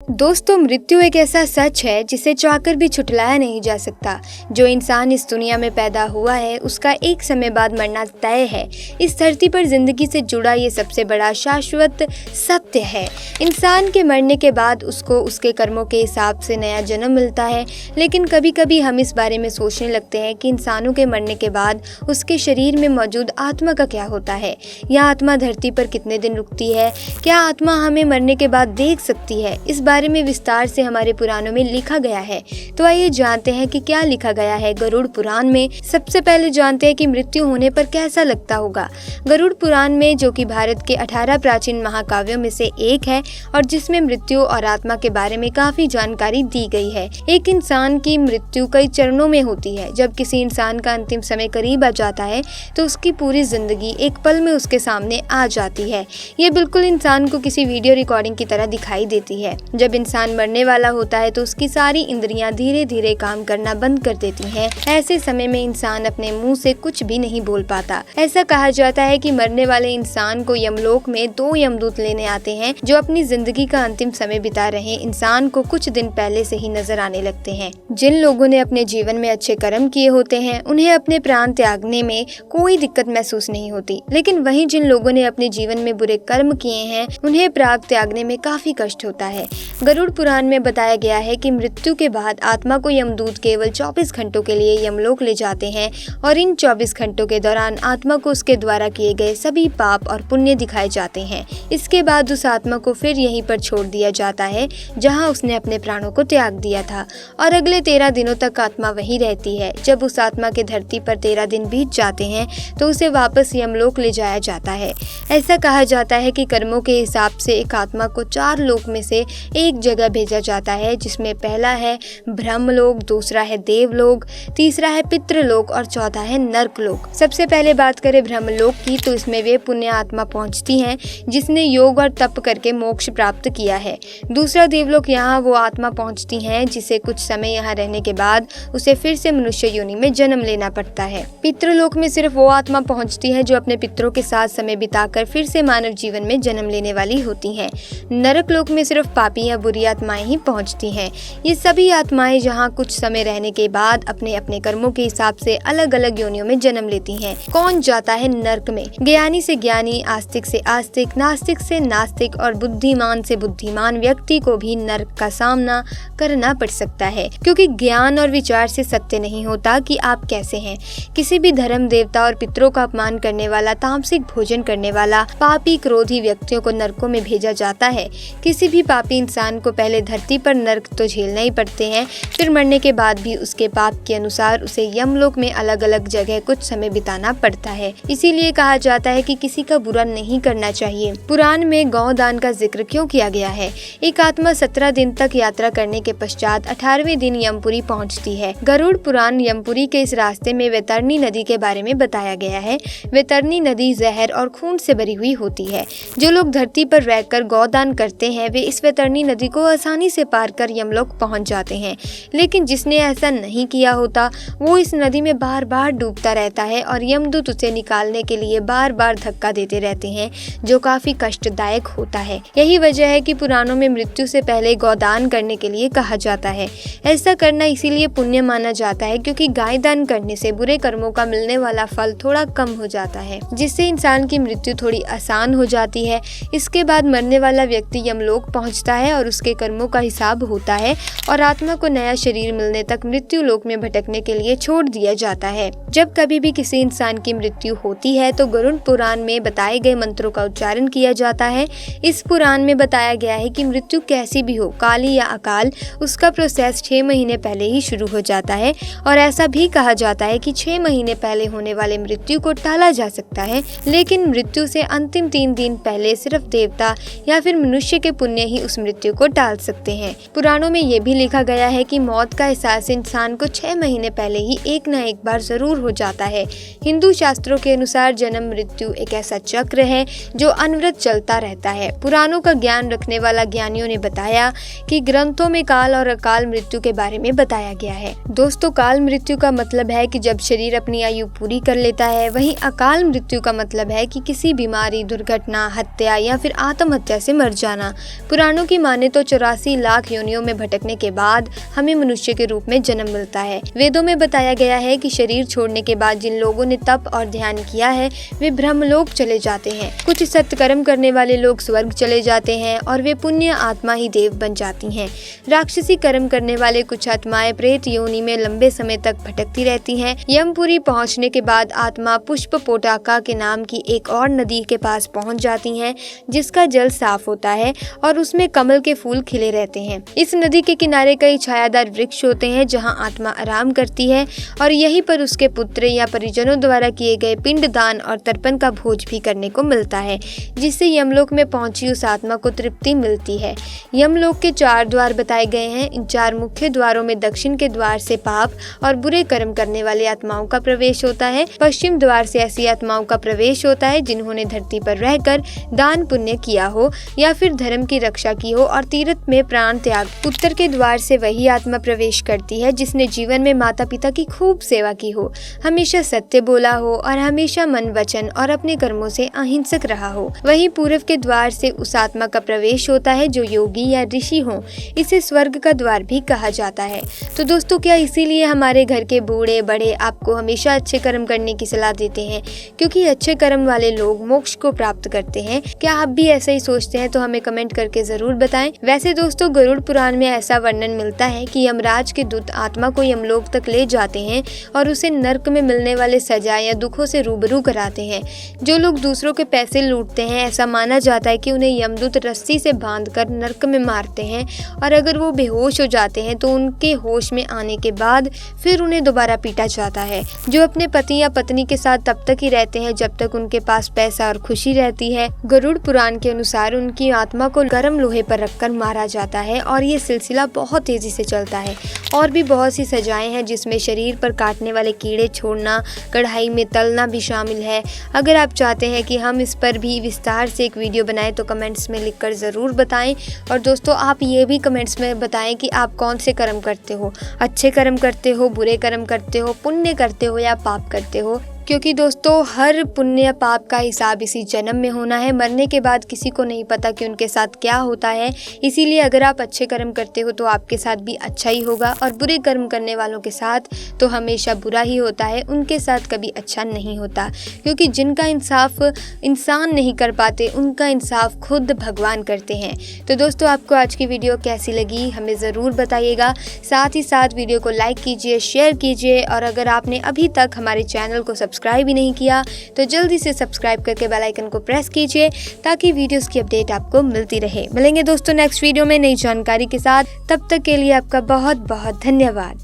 दोस्तों, मृत्यु एक ऐसा सच है जिसे चाहकर भी छुटलाया नहीं जा सकता। जो इंसान इस दुनिया में पैदा हुआ है उसका एक समय बाद मरना तय है। इस धरती पर जिंदगी से जुड़ा ये सबसे बड़ा शाश्वत सत्य है। इंसान के मरने के बाद उसको उसके कर्मों के हिसाब से नया जन्म मिलता है। लेकिन कभी कभी हम इस बारे में सोचने लगते हैं कि इंसानों के मरने के बाद उसके शरीर में मौजूद आत्मा का क्या होता है। यह आत्मा धरती पर कितने दिन रुकती है? क्या आत्मा हमें मरने के बाद देख सकती है? इस बारे में विस्तार से हमारे पुराणों में लिखा गया है। तो आइए जानते हैं कि क्या लिखा गया है गरुड़ पुराण में। सबसे पहले जानते हैं कि मृत्यु होने पर कैसा लगता होगा। गरुड़ पुराण में, जो कि भारत के 18 प्राचीन महाकाव्यों में से एक है और जिसमें मृत्यु और आत्मा के बारे में काफी जानकारी दी गई है। एक इंसान की मृत्यु कई चरणों में होती है। जब किसी इंसान का अंतिम समय करीब आ जाता है तो उसकी पूरी जिंदगी एक पल में उसके सामने आ जाती है। ये बिल्कुल इंसान को किसी वीडियो रिकॉर्डिंग की तरह दिखाई देती है। जब इंसान मरने वाला होता है तो उसकी सारी इंद्रियां धीरे धीरे काम करना बंद कर देती हैं। ऐसे समय में इंसान अपने मुंह से कुछ भी नहीं बोल पाता। ऐसा कहा जाता है कि मरने वाले इंसान को यमलोक में 2 यमदूत लेने आते हैं, जो अपनी जिंदगी का अंतिम समय बिता रहे इंसान को कुछ दिन पहले से ही नजर आने लगते हैं। जिन लोगों ने अपने जीवन में अच्छे कर्म किए होते हैं उन्हें अपने प्राण त्यागने में कोई दिक्कत महसूस नहीं होती। लेकिन वहीं जिन लोगों ने अपने जीवन में बुरे कर्म किए हैं उन्हें प्राण त्यागने में काफी कष्ट होता है। गरुड़ पुराण में बताया गया है कि मृत्यु के बाद आत्मा को यमदूत केवल 24 घंटों के लिए यमलोक ले जाते हैं और इन 24 घंटों के दौरान आत्मा को उसके द्वारा किए गए सभी पाप और पुण्य दिखाए जाते हैं। इसके बाद उस आत्मा को फिर यहीं पर छोड़ दिया जाता है जहां उसने अपने प्राणों को त्याग दिया था और अगले 13 दिनों तक आत्मा वहीं रहती है। जब उस आत्मा के धरती पर 13 दिन बीत जाते हैं तो उसे वापस यमलोक ले जाया जाता है। ऐसा कहा जाता है कि कर्मों के हिसाब से एक आत्मा को 4 लोक में से एक जगह भेजा जाता है, जिसमें पहला है ब्रह्मलोक, दूसरा है देवलोक, तीसरा है पितृलोक और चौथा है नरकलोक। सबसे पहले बात करें ब्रह्मलोक की तो इसमें वे पुण्य आत्मा पहुंचती हैं जिसने योग और तप करके मोक्ष प्राप्त किया है। दूसरा देवलोक, यहाँ वो आत्मा पहुंचती हैं जिसे कुछ समय यहाँ रहने के बाद उसे फिर से मनुष्य योनि में जन्म लेना पड़ता है। पितृलोक में सिर्फ वो आत्मा पहुंचती है जो अपने पितरों के साथ समय बिताकर फिर से मानव जीवन में जन्म लेने वाली होती हैं। नरक लोक में सिर्फ पापी या बुरी आत्माएं ही पहुंचती हैं। ये सभी आत्माएं जहां कुछ समय रहने के बाद अपने अपने कर्मों के हिसाब से अलग अलग योनियों में जन्म लेती हैं। कौन जाता है नरक में? ज्ञानी से ज्ञानी, आस्तिक से आस्तिक, नास्तिक से नास्तिक और बुद्धिमान से बुद्धिमान व्यक्ति को भी नरक का सामना करना पड़ सकता है, क्योंकि ज्ञान और विचार से सत्य नहीं होता कि आप कैसे हैं। किसी भी धर्म, देवता और पितरों का अपमान करने वाला, तामसिक भोजन करने वाला, पापी क्रोधी व्यक्तियों को नरकों में भेजा जाता है। किसी भी पापी इंसान को पहले धरती पर नरक तो झेलना ही पड़ते हैं, फिर मरने के बाद भी उसके पाप के अनुसार उसे यमलोक में अलग अलग जगह कुछ समय बिताना पड़ता है। इसीलिए कहा जाता है कि किसी का बुरा नहीं करना चाहिए। पुराण में गौ दान का जिक्र क्यों किया गया है? एक आत्मा 17 दिन तक यात्रा करने के पश्चात 18वें दिन यमपुरी पहुंचती है। गरुड़ पुराण यमपुरी के इस रास्ते में वैतरणी नदी के बारे में बताया गया है। वैतरणी नदी जहर और खून से भरी हुई होती है। जो लोग धरती पर रहकर गौदान करते हैं वे इस वैतरणी नदी को आसानी से पार कर यमलोक पहुंच जाते हैं। लेकिन जिसने ऐसा नहीं किया होता वो इस नदी में बार बार डूबता रहता है और यमदूत उसे निकालने के लिए बार बार धक्का देते रहते हैं, जो काफी कष्टदायक होता है। यही वजह है कि पुराणों में मृत्यु से पहले गौदान करने के लिए कहा जाता है। ऐसा करना इसीलिए पुण्य माना जाता है क्योंकि गाय दान करने से बुरे कर्मों का मिलने वाला फल थोड़ा कम हो जाता है, जिससे इंसान की मृत्यु थोड़ी आसान हो जाती है। इसके बाद मरने वाला व्यक्ति यमलोक पहुंचता है और उसके कर्मों का हिसाब होता है और आत्मा को नया शरीर मिलने तक मृत्यु लोक में भटकने के लिए छोड़ दिया जाता है। जब कभी भी किसी इंसान की मृत्यु होती है तो गरुड़ पुराण में बताए गए मंत्रों का उच्चारण किया जाता है। इस पुराण में बताया गया है कि मृत्यु कैसी भी हो, काली या अकाल, उसका प्रोसेस 6 महीने पहले ही शुरू हो जाता है और ऐसा भी कहा जाता है कि 6 महीने पहले होने वाले मृत्यु को टाला जा सकता है, लेकिन मृत्यु से अंतिम 3 दिन पहले सिर्फ देवता या फिर मनुष्य के पुण्य ही उस मृत्यु को टाल सकते हैं। पुराणों में ये भी लिखा गया है कि मौत का एहसास इंसान को 6 महीने पहले ही एक न एक बार जरूर हो जाता है। हिंदू शास्त्रों के अनुसार जन्म मृत्यु एक ऐसा चक्र है जो अनवरत चलता रहता है। पुराणों का ज्ञान रखने वाला ज्ञानियों ने बताया कि ग्रंथों में काल और अकाल मृत्यु के बारे में बताया गया है। दोस्तों, काल मृत्यु का मतलब है कि जब शरीर अपनी आयु पूरी कर लेता है, वहीं अकाल मृत्यु का मतलब है कि किसी बीमारी, दुर्घटना, हत्या या फिर आत्महत्या से मर जाना। पुराणों की माने तो 84 लाख योनियों में भटकने के बाद हमें मनुष्य के रूप में जन्म मिलता है। वेदों में बताया गया है कि शरीर छोड़ने के बाद जिन लोगों ने तप और ध्यान किया है वे ब्रह्मलोक चले जाते हैं। कुछ सत्कर्म करने वाले लोग स्वर्ग चले जाते हैं और वे पुण्य आत्मा ही देव बन जाती हैं। राक्षसी कर्म करने वाले कुछ आत्माएं प्रेत योनि में लंबे समय तक भटकती रहती हैं। यमपुरी पहुंचने के बाद आत्मा पुष्प पोटाका के नाम की एक और नदी के पास पहुंच जाती हैं, जिसका जल साफ होता है और उसमें कमल के फूल खिले रहते हैं। इस नदी के किनारे कई छायादार वृक्ष होते हैं जहां आत्मा आराम करती है और यहीं पर उसके पुत्र या परिजनों द्वारा किए गए पिंड दान और तर्पण का भोज भी करने को मिलता है, जिससे यमलोक में पहुंची उस आत्मा को तृप्ति मिलती है। यमलोक के 4 द्वार बताए गए हैं। इन 4 मुख्य द्वारों में दक्षिण के द्वार से पाप और बुरे कर्म करने वाली आत्माओं का प्रवेश होता है। पश्चिम द्वार से ऐसी आत्माओं का प्रवेश होता है जिन्होंने धरती पर रहकर दान पुण्य किया हो या फिर धर्म की रक्षा की हो और तीर्थ में प्राण त्याग। उत्तर के द्वार से वही आत्मा प्रवेश करती है जिसने जीवन में माता पिता की खूब सेवा की हो, हमेशा सत्य बोला हो और हमेशा मन वचन और अपने कर्मों से अहिंसक रहा हो। वहीं पूर्व के द्वार से उस आत्मा का प्रवेश होता है जो योगी या ऋषि हो। इसे स्वर्ग का द्वार भी कहा जाता है। तो दोस्तों, क्या इसीलिए हमारे घर के बूढ़े बड़े आपको हमेशा अच्छे कर्म करने की सलाह देते हैं, क्योंकि अच्छे कर्म वाले लोग मोक्ष को प्राप्त करते हैं? क्या आप भी ऐसा ही सोचते हैं? तो हमें कमेंट करके जरूर बताएं। वैसे दोस्तों, गरुड़ पुराण में ऐसा वर्णन मिलता है कि यमराज के दूत आत्मा को यमलोक तक ले जाते हैं और उसे नर्क में मिलने वाले सजा या दुखों से रूबरू कराते हैं। जो लोग दूसरों के पैसे लूटते हैं, ऐसा माना जाता है कि उन्हें यमदूत रस्सी से बांधकर नर्क में मारते हैं और अगर वो बेहोश हो जाते हैं तो उनके होश में आने के बाद फिर उन्हें दोबारा पीटा जाता है। जो अपने पति या पत्नी के साथ तब तक ही रहते हैं जब तक उनके पास पैसा और खुशी रहती है। गरुड़ पुराण के अनुसार उनकी आत्मा को गर्म लोहे पर रखकर मारा जाता है और ये सिलसिला बहुत तेजी से चलता है। और भी बहुत सी सजाएं हैं जिसमें शरीर पर काटने वाले कीड़े छोड़ना, कढ़ाई में तलना भी शामिल है। अगर आप चाहते हैं कि हम इस पर भी विस्तार से एक वीडियो बनाएं तो कमेंट्स में लिखकर ज़रूर बताएं। और दोस्तों, आप ये भी कमेंट्स में बताएं कि आप कौन से कर्म करते हो, अच्छे कर्म करते हो, बुरे कर्म करते हो, पुण्य करते हो या पाप करते हो। क्योंकि दोस्तों, हर पुण्य पाप का हिसाब इसी जन्म में होना है। मरने के बाद किसी को नहीं पता कि उनके साथ क्या होता है। इसीलिए अगर आप अच्छे कर्म करते हो तो आपके साथ भी अच्छा ही होगा और बुरे कर्म करने वालों के साथ तो हमेशा बुरा ही होता है, उनके साथ कभी अच्छा नहीं होता। क्योंकि जिनका इंसाफ इंसान नहीं कर पाते, उनका इंसाफ खुद भगवान करते हैं। तो दोस्तों, आपको आज की वीडियो कैसी लगी हमें ज़रूर बताइएगा। साथ ही साथ वीडियो को लाइक कीजिए, शेयर कीजिए और अगर आपने अभी तक हमारे चैनल को सब्सक्राइब भी नहीं किया तो जल्दी से सब्सक्राइब करके बेल आइकन को प्रेस कीजिए ताकि वीडियोस की अपडेट आपको मिलती रहे। मिलेंगे दोस्तों नेक्स्ट वीडियो में नई जानकारी के साथ। तब तक के लिए आपका बहुत बहुत धन्यवाद।